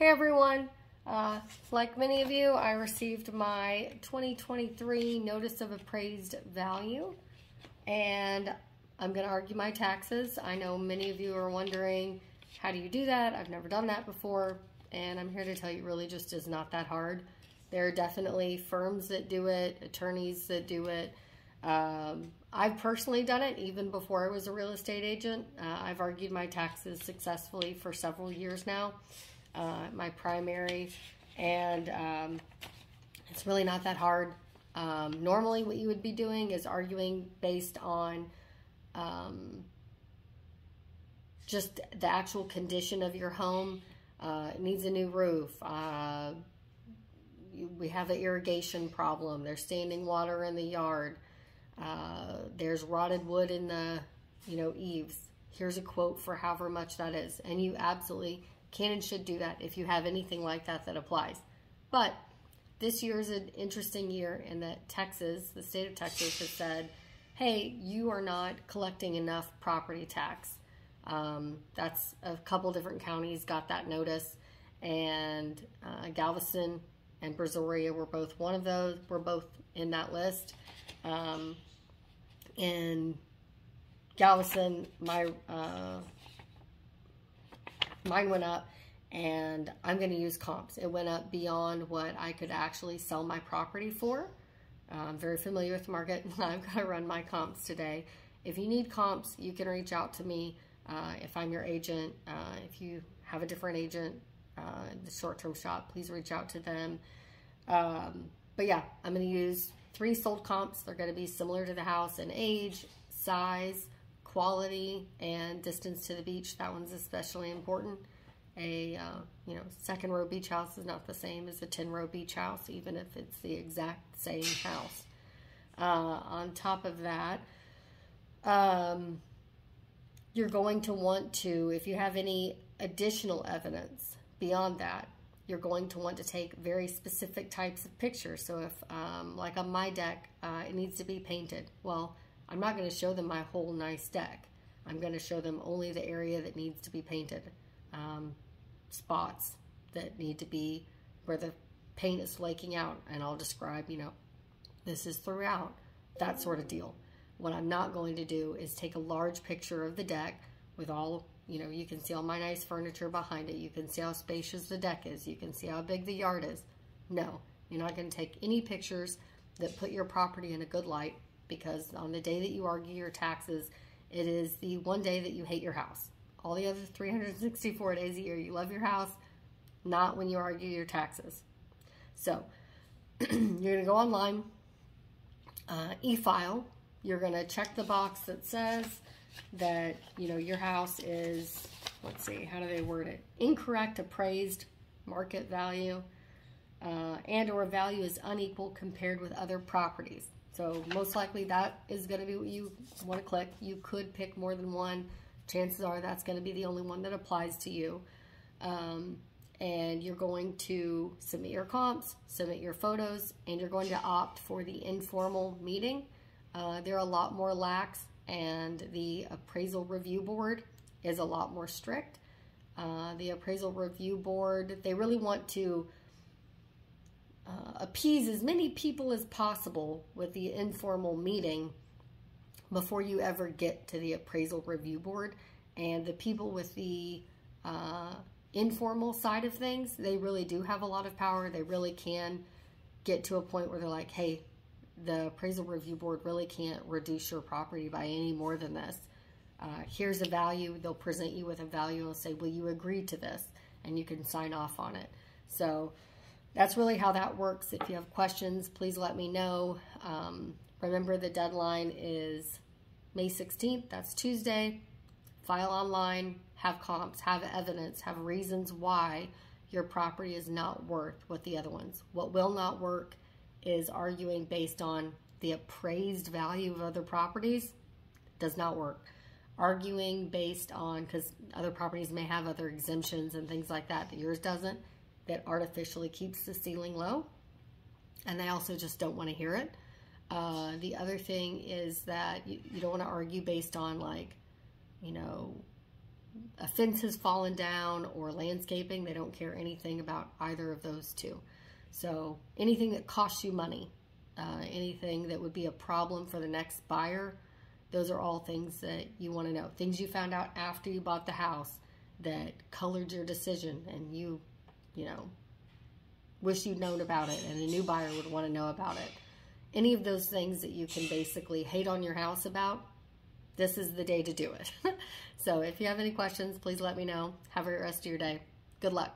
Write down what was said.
Hey everyone, like many of you, I received my 2023 Notice of Appraised Value, and I'm going to argue my taxes. I know many of you are wondering, how do you do that? I've never done that before, and I'm here to tell you it really just is not that hard. There are definitely firms that do it, attorneys that do it. I've personally done it even before I was a real estate agent. I've argued my taxes successfully for several years now. My primary, and it's really not that hard. Normally what you would be doing is arguing based on just the actual condition of your home. It needs a new roof. We have an irrigation problem. There's standing water in the yard. There's rotted wood in the eaves. Here's a quote for however much that is, and you absolutely can and should do that if you have anything like that that applies. But this year is an interesting year in that Texas, the state of Texas, has said, hey, you are not collecting enough property tax. That's a couple different counties got that notice, and Galveston and Brazoria were both one of those. We're both in that list. In Galveston, mine went up, and I'm going to use comps. It went up beyond what I could actually sell my property for. I'm very familiar with the market. I'm going to run my comps today. If you need comps, you can reach out to me if I'm your agent. If you have a different agent, the short-term shop, please reach out to them. But yeah, I'm going to use 3 sold comps. They're going to be similar to the house in age, size, quality, and distance to the beach. That one's especially important. A second row beach house is not the same as a 10-row beach house, even if it's the exact same house. On top of that, you're going to want to, if you have any additional evidence beyond that, you're going to want to take very specific types of pictures. So if, like on my deck, it needs to be painted. Well, I'm not going to show them my whole nice deck. I'm going to show them only the area that needs to be painted. Spots that need to be where the paint is flaking out, and I'll describe, this is throughout, that sort of deal. What I'm not going to do is take a large picture of the deck with all, you can see all my nice furniture behind it. You can see how spacious the deck is. You can see how big the yard is. No, you're not going to take any pictures that put your property in a good light, because on the day that you argue your taxes, it is the one day that you hate your house. All the other 364 days a year, you love your house, not when you argue your taxes. So you're going to go online, e-file. You're going to check the box that says that, your house is, let's see, how do they word it? Incorrect appraised market value, and or value is unequal compared with other properties. So most likely that is going to be what you want to click. You could pick more than one. Chances are that's going to be the only one that applies to you. And you're going to submit your comps, submit your photos, and you're going to opt for the informal meeting. They're a lot more lax, and the appraisal review board is a lot more strict. The appraisal review board, they really want to appease as many people as possible with the informal meeting before you ever get to the appraisal review board. And the people with the informal side of things, they really do have a lot of power. They really can get to a point where they're like, hey, the appraisal review board really can't reduce your property by any more than this. Here's a value. They'll present you with a value and say, will you agree to this? And you can sign off on it. So that's really how that works. If you have questions, please let me know. Remember, the deadline is May 16th. That's Tuesday. File online, have comps, have evidence, have reasons why your property is not worth what the other ones. What will not work is arguing based on the appraised value of other properties. Does not work. Arguing based on, because other properties may have other exemptions and things like that yours doesn't, that artificially keeps the ceiling low, and they also just don't want to hear it. The other thing is that you don't want to argue based on, like, a fence has fallen down or landscaping. They don't care anything about either of those two. So anything that costs you money, anything that would be a problem for the next buyer, those are all things that you want to know. Things you found out after you bought the house that colored your decision, and you know, wish you'd known about it, and a new buyer would want to know about it. Any of those things that you can basically hate on your house about, this is the day to do it. So if you have any questions, please let me know. Have a great rest of your day. Good luck.